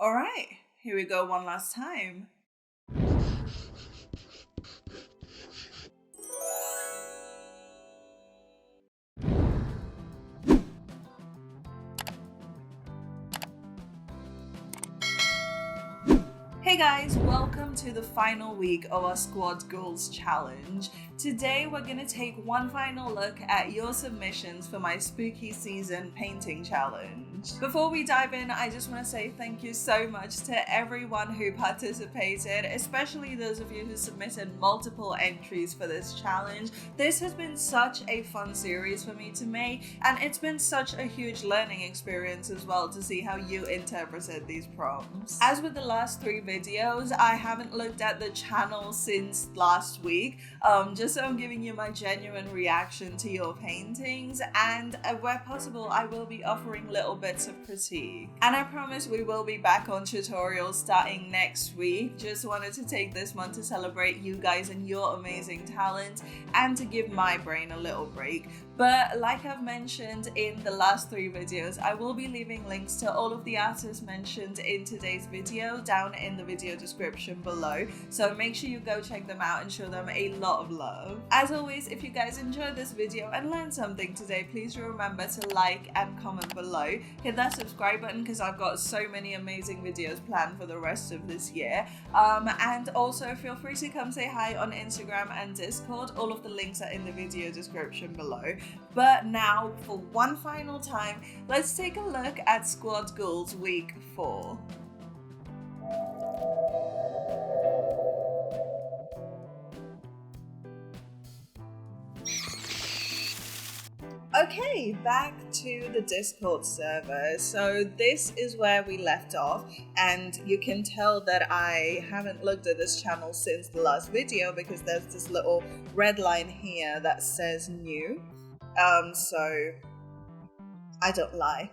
All right, here we go one last time. Hey guys, welcome to the final week of our SquadGhouls challenge. Today we're going to take one final look at your submissions for my spooky season painting challenge. Before we dive in, I just want to say thank you so much to everyone who participated, especially those of you who submitted multiple entries for this challenge. This has been such a fun series for me to make, and it's been such a huge learning experience as well to see how you interpreted these prompts. As with the last three videos, I haven't looked at the channel since last week, just so I'm giving you my genuine reaction to your paintings, and where possible I will be offering little bits of critique. And I promise we will be back on tutorials starting next week. Just wanted to take this month to celebrate you guys and your amazing talent, and to give my brain a little break. But like I've mentioned in the last three videos, I will be leaving links to all of the artists mentioned in today's video down in the video description below, so make sure you go check them out and show them a lot of love. As always, if you guys enjoyed this video and learned something today, please remember to like and comment below. Hit that subscribe button because I've got so many amazing videos planned for the rest of this year. And also feel free to come say hi on Instagram and Discord. All of the links are in the video description below. But now, for one final time, let's take a look at SquadGhouls Week 4. Okay, back to the Discord server. So this is where we left off, and you can tell that I haven't looked at this channel since the last video because there's this little red line here that says new. So I don't lie.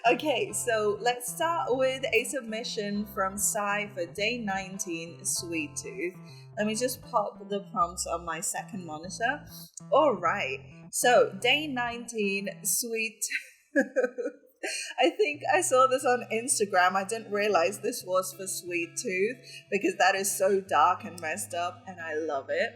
Okay, so let's start with a submission from Sai for day 19, Sweet Tooth. Let me just pop the prompts on my second monitor. All right, so day 19, Sweet Tooth. I think I saw this on Instagram. I didn't realize this was for Sweet Tooth because that is so dark and messed up, and I love it.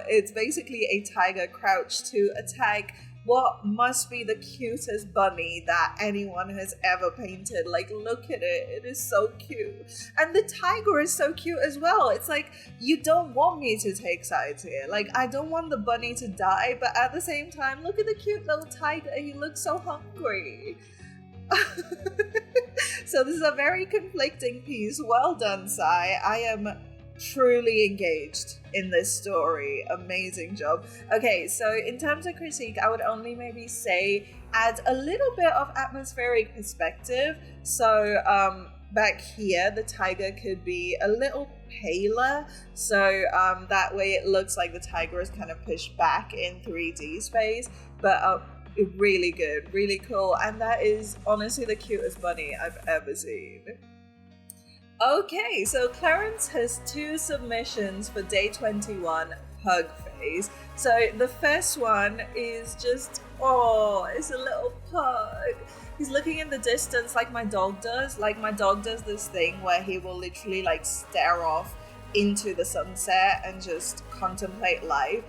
It's basically a tiger crouched to attack what must be the cutest bunny that anyone has ever painted. Like, look at it. It is so cute. And the tiger is so cute as well. It's like, you don't want me to take sides here. Like, I don't want the bunny to die, but at the same time, look at the cute little tiger. He looks so hungry. So this is a very conflicting piece. Well done, Sai. I am truly engaged in this story. Amazing job. Okay, so in terms of critique, I would only maybe say add a little bit of atmospheric perspective. So back here, the tiger could be a little paler, so that way it looks like the tiger is kind of pushed back in 3D space, but really good, really cool, and that is honestly the cutest bunny I've ever seen. Okay, so Clarence has two submissions for day 21, Pug Phase. So the first one is just, oh, it's a little pug. He's looking in the distance like my dog does. Like, my dog does this thing where he will literally like stare off into the sunset and just contemplate life.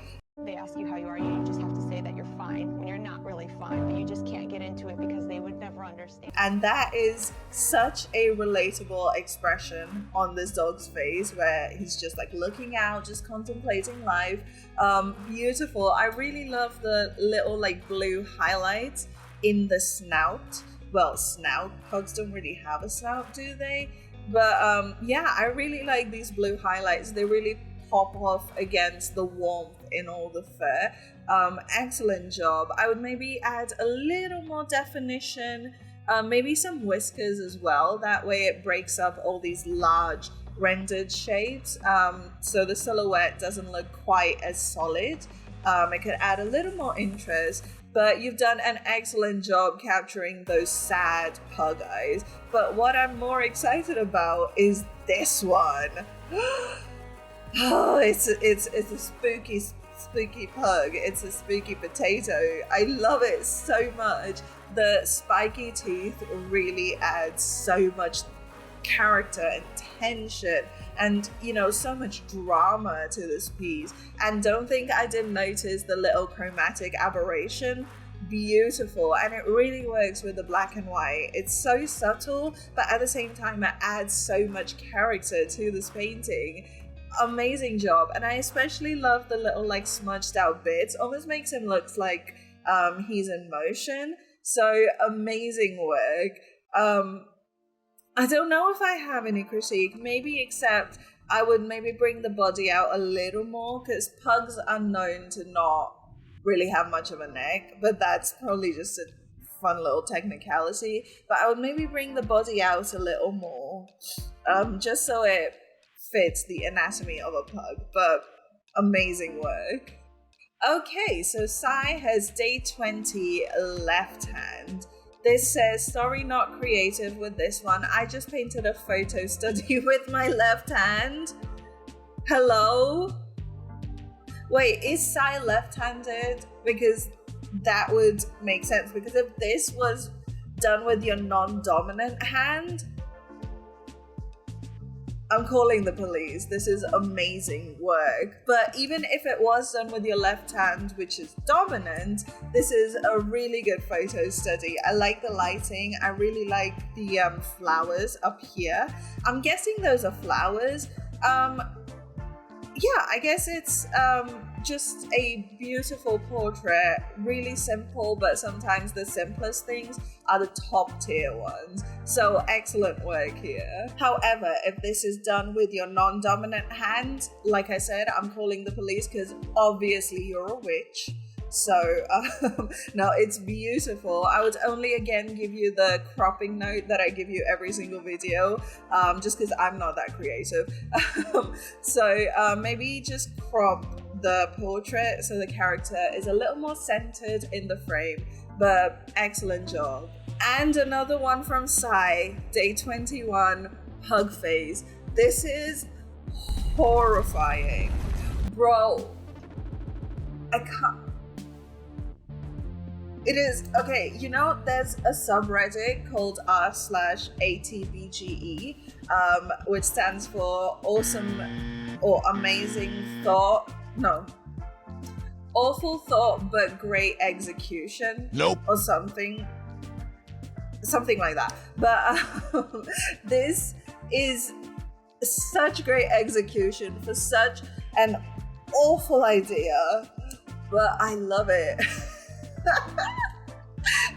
They ask you how you are, you just have to say that you're fine when you're not really fine, but you just can't get into it because they would never understand. And that is such a relatable expression on this dog's face, where he's just like looking out, just contemplating life. Beautiful. I really love the little like blue highlights in the snout. Well, snout. Pugs don't really have a snout, do they? But yeah, I really like these blue highlights. They really pop off against the warmth in all the fur. Excellent job. I would maybe add a little more definition, maybe some whiskers as well. That way it breaks up all these large rendered shapes, so the silhouette doesn't look quite as solid. It could add a little more interest, but you've done an excellent job capturing those sad pug eyes. But what I'm more excited about is this one. Oh, it's a spooky pug. It's a spooky potato. I love it so much. the spiky teeth really add so much character and tension and, you know, so much drama to this piece. And don't think I didn't notice the little chromatic aberration. Beautiful, and it really works with the black and white. It's so subtle, but at the same time it adds so much character to this painting. Amazing job. And I especially love the little like smudged out bits. Almost makes him look like he's in motion. So amazing work. I don't know if I have any critique, maybe except I would maybe bring the body out a little more, because pugs are known to not really have much of a neck, but that's probably just a fun little technicality. But I would maybe bring the body out a little more, just so it fits the anatomy of a pug. But amazing work. Okay, so Sai has day 20 left hand. This says, sorry, not creative with this one. I just painted a photo study with my left hand. Hello? Wait, is Sai left-handed? Because that would make sense. Because if this was done with your non-dominant hand, I'm calling the police. This is amazing work. But even if it was done with your left hand, which is dominant, this is a really good photo study. I like the lighting. I really like the flowers up here. I'm guessing those are flowers. Yeah, I guess it's just a beautiful portrait, really simple, but sometimes the simplest things are the top tier ones. So excellent work here. However, if this is done with your non-dominant hand, like I said, I'm calling the police because obviously you're a witch. So no, it's beautiful. I would only again give you the cropping note that I give you every single video, just because I'm not that creative. So maybe just crop the portrait so the character is a little more centered in the frame, but excellent job. And another one from Sai, day 21, hug face. This is horrifying. Bro, I can't. It is, okay, you know, there's a subreddit called r/ATBGE, which stands for awesome or amazing thought, no, awful thought but great execution. Nope. Or something like that. But this is such great execution for such an awful idea, but I love it.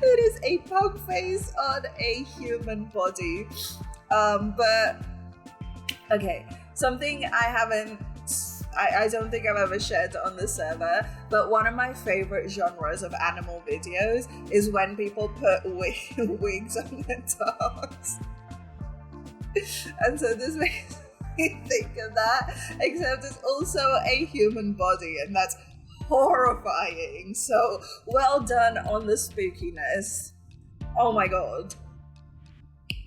It is a pug face on a human body. But okay, something I don't think I've ever shared on the server, but one of my favorite genres of animal videos is when people put wigs on their dogs. And so this makes me think of that, except it's also a human body, and that's horrifying. So well done on the spookiness. Oh my god.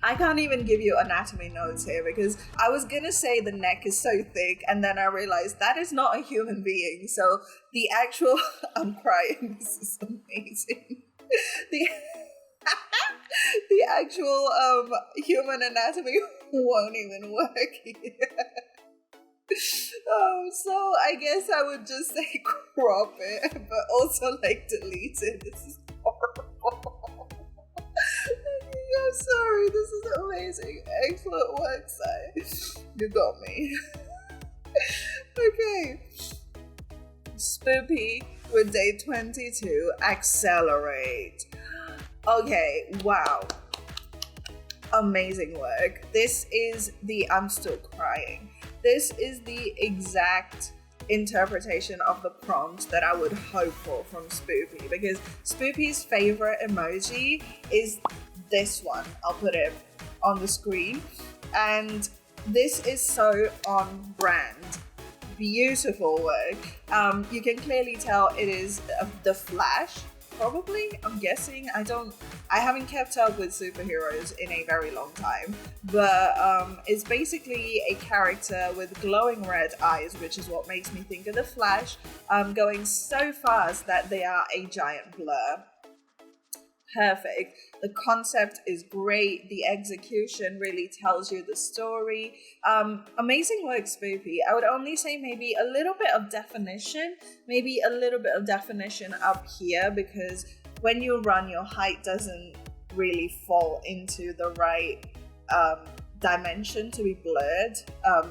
I can't even give you anatomy notes here because I was gonna say the neck is so thick, and then I realized that is not a human being. So the actual I'm crying, this is amazing. The actual human anatomy won't even work here. So I guess I would just say crop it, but also like delete it. This is horrible. I'm sorry, this is amazing. Excellent work, Sai. You got me. Okay. Spoopy with day 22, accelerate. Okay, wow. Amazing work. This is the I'm still crying. This is the exact interpretation of the prompt that I would hope for from Spoopy, because Spoopy's favorite emoji is this one. I'll put it on the screen, and this is so on brand. Beautiful work. You can clearly tell it is the Flash, probably, I'm guessing. I haven't kept up with superheroes in a very long time, but it's basically a character with glowing red eyes, which is what makes me think of the Flash, going so fast that they are a giant blur. perfect. The concept is great. The execution really tells you the story. Amazing work, Spoopy. I would only say maybe a little bit of definition, up here, because when you run, your height doesn't really fall into the right dimension to be blurred.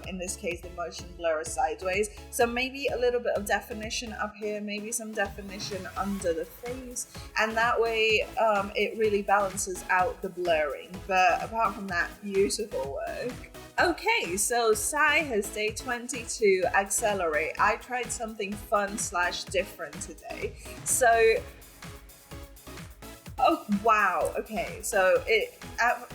In this case, the motion blur is sideways, so maybe a little bit of definition up here, maybe some definition under the face, and that way it really balances out the blurring. But apart from that, beautiful work. Okay, so Sai has day 22, accelerate. I tried something fun / different today. So oh wow, okay, so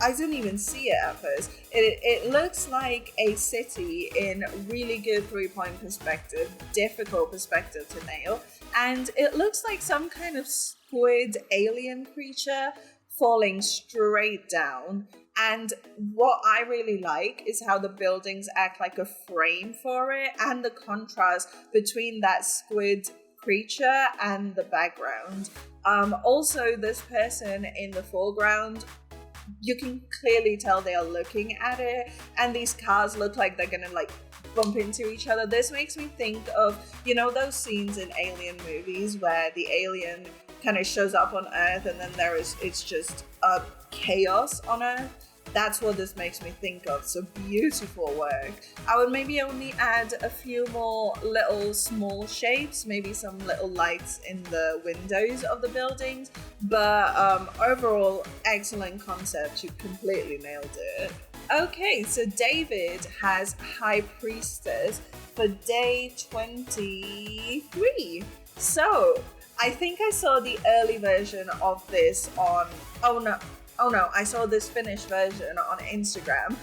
I didn't even see it at first. It looks like a city in really good 3-point perspective, difficult perspective to nail, and it looks like some kind of squid alien creature falling straight down. And what I really like is how the buildings act like a frame for it, and the contrast between that squid creature and the background. Also, this person in the foreground, you can clearly tell they are looking at it, and these cars look like they're gonna like bump into each other. This makes me think of, you know, those scenes in alien movies where the alien kind of shows up on Earth and then it's just a chaos on Earth. That's what this makes me think of. So beautiful work. I would maybe only add a few more little small shapes, maybe some little lights in the windows of the buildings, but overall, excellent concept. You completely nailed it. Okay, so David has High Priestess for day 23. So I think I saw the early version of this on, oh no, I saw this finished version on Instagram,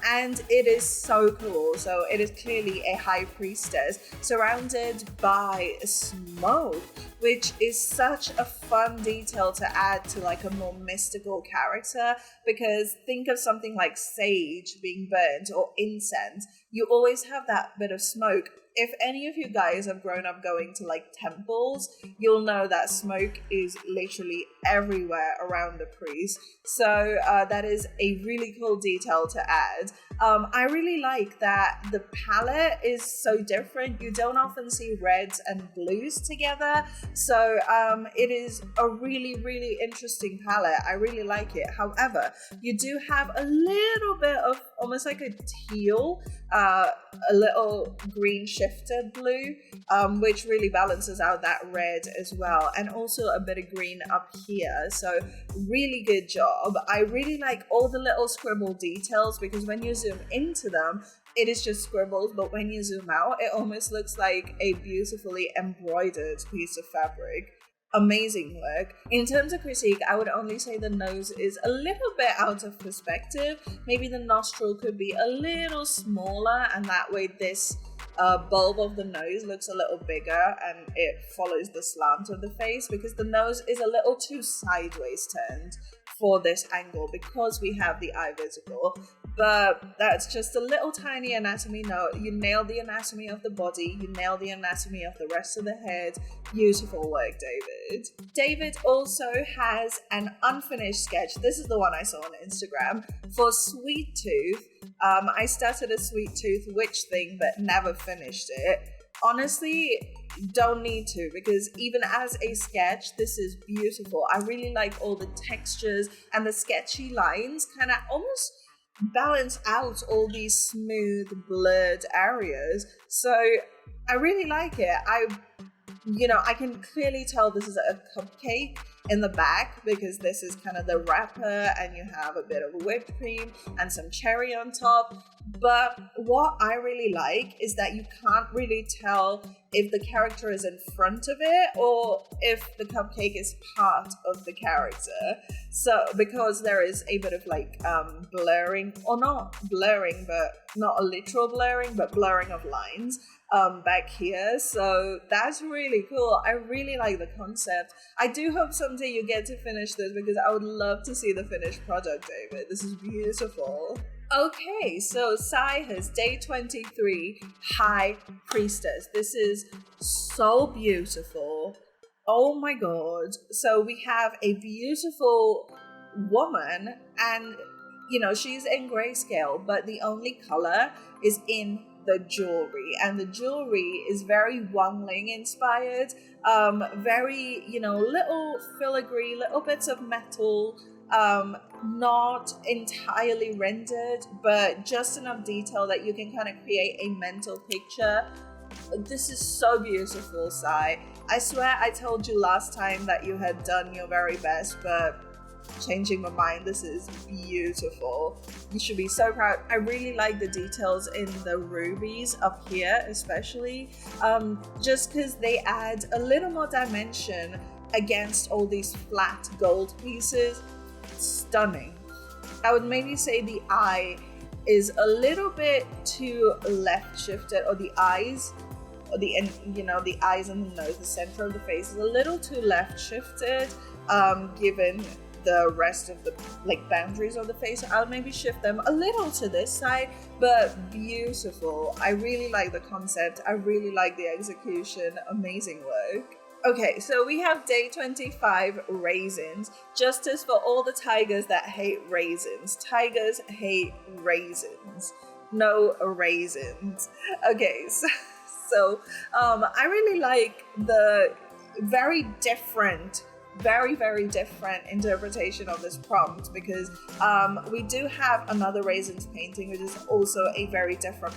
and it is so cool. So it is clearly a high priestess surrounded by smoke, which is such a fun detail to add to like a more mystical character, because think of something like sage being burnt or incense. You always have that bit of smoke. If any of you guys have grown up going to like temples, you'll know that smoke is literally everywhere around the priest. So that is a really cool detail to add. I really like that the palette is so different. You don't often see reds and blues together. So it is a really, really interesting palette. I really like it. However, you do have a little bit of almost like a teal, a little green shifted blue, which really balances out that red as well, and also a bit of green up here. So really good job. I really like all the little scribble details, because when you zoom into them, it is just scribbles, but when you zoom out, it almost looks like a beautifully embroidered piece of fabric. Amazing work. In terms of critique, I would only say the nose is a little bit out of perspective. Maybe the nostril could be a little smaller, and that way this bulb of the nose looks a little bigger and it follows the slant of the face, because the nose is a little too sideways turned for this angle because we have the eye visible. But that's just a little tiny anatomy note. You nailed the anatomy of the body, you nailed the anatomy of the rest of the head. Beautiful work, David. David also has an unfinished sketch. This is the one I saw on Instagram for Sweet Tooth. I started a Sweet Tooth witch thing but never finished it. Honestly, don't need to, because even as a sketch, this is beautiful. I really like all the textures, and the sketchy lines kind of almost balance out all these smooth, blurred areas. So I really like it. I can clearly tell this is a cupcake in the back, because this is kind of the wrapper and you have a bit of whipped cream and some cherry on top. But what I really like is that you can't really tell if the character is in front of it or if the cupcake is part of the character. So because there is a bit of like blurring, or not blurring, but not a literal blurring, but blurring of lines back here. So that's really cool. I really like the concept. I do hope someday you get to finish this, because I would love to see the finished product, David. This is beautiful. Okay, so Sai has day 23, High Priestess. This is so beautiful. Oh my god. So we have a beautiful woman, and she's in grayscale, but the only color is in the jewelry, and the jewelry is very Wangling inspired. Very, little filigree, little bits of metal, not entirely rendered, but just enough detail that you can kind of create a mental picture. This is so beautiful, Sai. I swear I told you last time that you had done your very best, but changing my mind, this is beautiful. You should be so proud. I really like the details in the rubies up here, especially, just because they add a little more dimension against all these flat gold pieces. Stunning. I would maybe say the eye is a little bit too left shifted, or the eyes, or the eyes and the nose, the center of the face is a little too left shifted, given the rest of the boundaries of the face. I'll maybe shift them a little to this side, but beautiful. I really like the concept. I really like the execution. Amazing work. Okay, so we have day 25, raisins. Justice for all the tigers that hate raisins. Tigers hate raisins. No raisins. Okay, so I really like the very different, very different interpretation of this prompt, because we do have another raisins painting, which is also a very different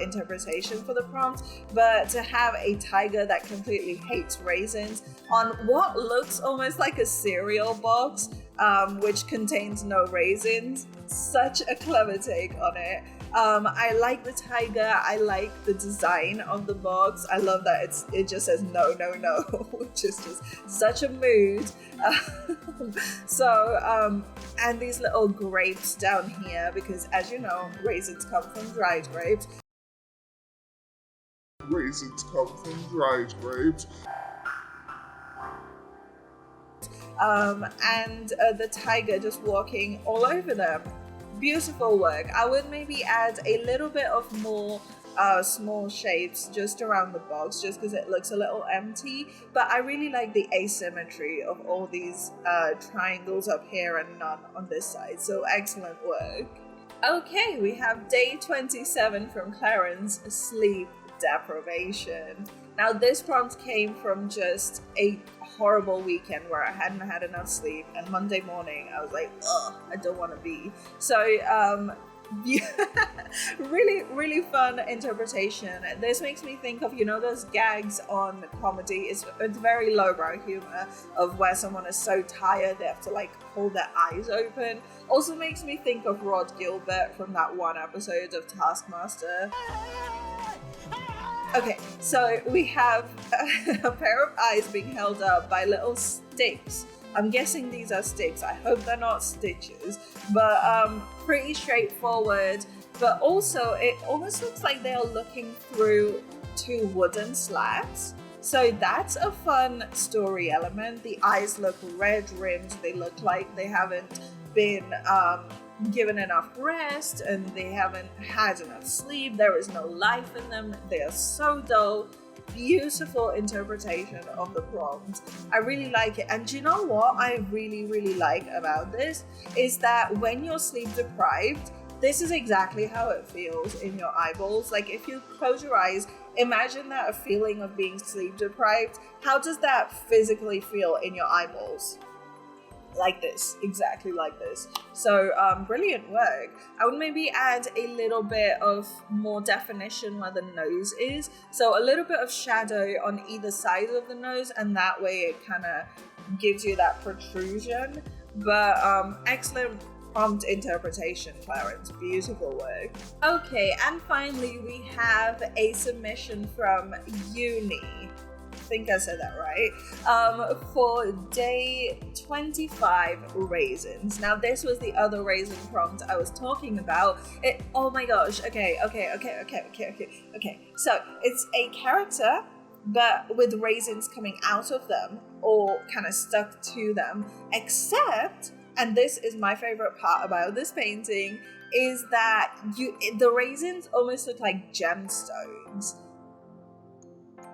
interpretation for the prompt. But to have a tiger that completely hates raisins on what looks almost like a cereal box, which contains no raisins, such a clever take on it. I like the tiger. I like the design of the box. I love that it just says no, which is just such a mood. And these little grapes down here, because as you know, raisins come from dried grapes. And the tiger just walking all over them. Beautiful work. I would maybe add a little bit of more small shapes just around the box, just because it looks a little empty, but I really like the asymmetry of all these triangles up here and none on this side. So excellent work. Okay, we have day 27 from Clarence, sleep deprivation. Now this prompt came from just a horrible weekend where I hadn't had enough sleep, and Monday morning I was like, ugh, I don't want to be. So really fun interpretation. This makes me think of, those gags on comedy. It's very lowbrow humor of where someone is so tired they have to hold their eyes open. Also makes me think of Rod Gilbert from that one episode of Taskmaster. Okay, so we have a pair of eyes being held up by little sticks. I'm guessing these are sticks. I hope they're not stitches, but pretty straightforward. But also, it almost looks like they are looking through two wooden slats. So that's a fun story element. The eyes look red rimmed. They look like they haven't been given enough rest, and they haven't had enough sleep. There is no life in them. They are so dull. Beautiful interpretation of the prompt. I really like it. And do you know what I really like about this is that when you're sleep deprived, this is exactly how it feels in your eyeballs. If you close your eyes, imagine that a feeling of being sleep deprived. How does that physically feel in your eyeballs? Like this, exactly like this. So brilliant work. I would maybe add a little bit of more definition where the nose is, so a little bit of shadow on either side of the nose, and that way it kind of gives you that protrusion. But excellent prompt interpretation, Clarence. Beautiful work. Okay, and finally we have a submission from Yeony. I think I said that right, for day 25, raisins. Now this was the other raisin prompt I was talking about. Oh my gosh, okay. So it's a character, but with raisins coming out of them, or kind of stuck to them, except, and this is my favorite part about this painting, is that the raisins almost look like gemstones.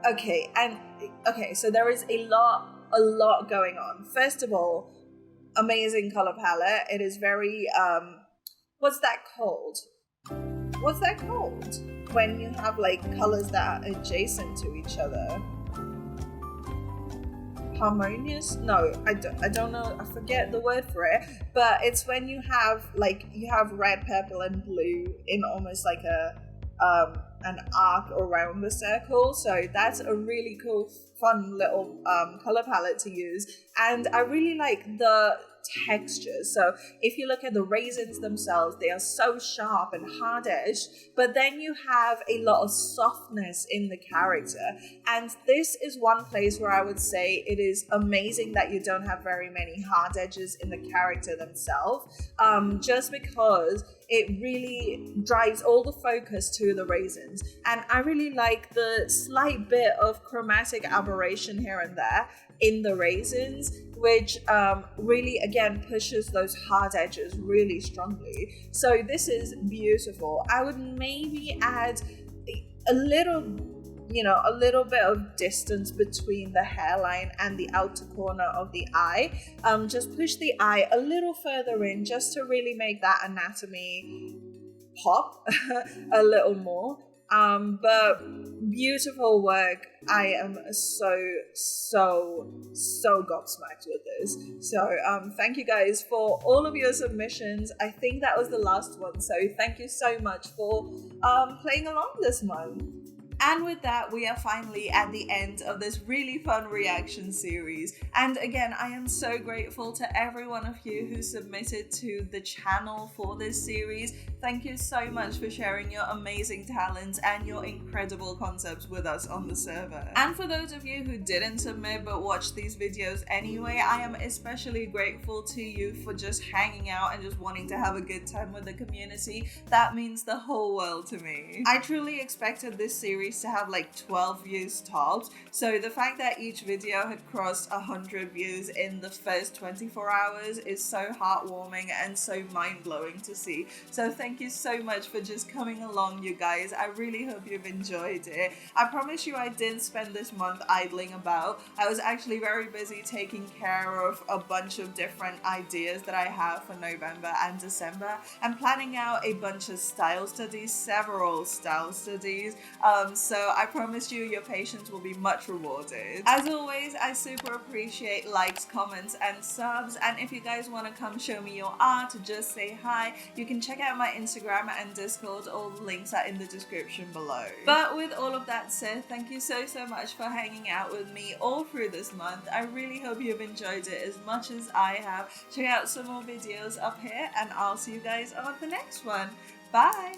Okay, so there is a lot going on. First of all, amazing color palette. It is very what's that called? When you have like colors that are adjacent to each other? Harmonious? No, I don't know. I forget the word for it. But it's when you have red, purple, and blue in almost like an arc around the circle. So that's a really cool, fun little color palette to use. And I really like the textures. So if you look at the raisins themselves, they are so sharp and hard edged, but then you have a lot of softness in the character. And this is one place where I would say it is amazing that you don't have very many hard edges in the character themselves, just because it really drives all the focus to the raisins. And I really like the slight bit of chromatic aberration here and there in the raisins, which really, again, pushes those hard edges really strongly. So this is beautiful. I would maybe add a little bit of distance between the hairline and the outer corner of the eye. Just push the eye a little further in just to really make that anatomy pop a little more. But beautiful work. I am so gobsmacked with this. So thank you guys for all of your submissions. I think that was the last one, so thank you so much for playing along this month. And with that, we are finally at the end of this really fun reaction series. And again, I am so grateful to every one of you who submitted to the channel for this series. Thank you so much for sharing your amazing talents and your incredible concepts with us on the server. And for those of you who didn't submit but watched these videos anyway, I am especially grateful to you for just hanging out and just wanting to have a good time with the community. That means the whole world to me. I truly expected this series to have like 12 views tops, so the fact that each video had crossed 100 views in the first 24 hours is so heartwarming and so mind-blowing to see. So thank you so much for just coming along, you guys. I really hope you've enjoyed it. I promise you I didn't spend this month idling about. I was actually very busy taking care of a bunch of different ideas that I have for November and December, and planning out a bunch of style studies, several style studies. So I promise you your patience will be much rewarded. As always, I super appreciate likes, comments, and subs. And if you guys want to come show me your art or just say hi, you can check out my Instagram and Discord. All the links are in the description below. But with all of that said, thank you so much for hanging out with me all through this month. I really hope you've enjoyed it as much as I have. Check out some more videos up here, and I'll see you guys on the next one. Bye!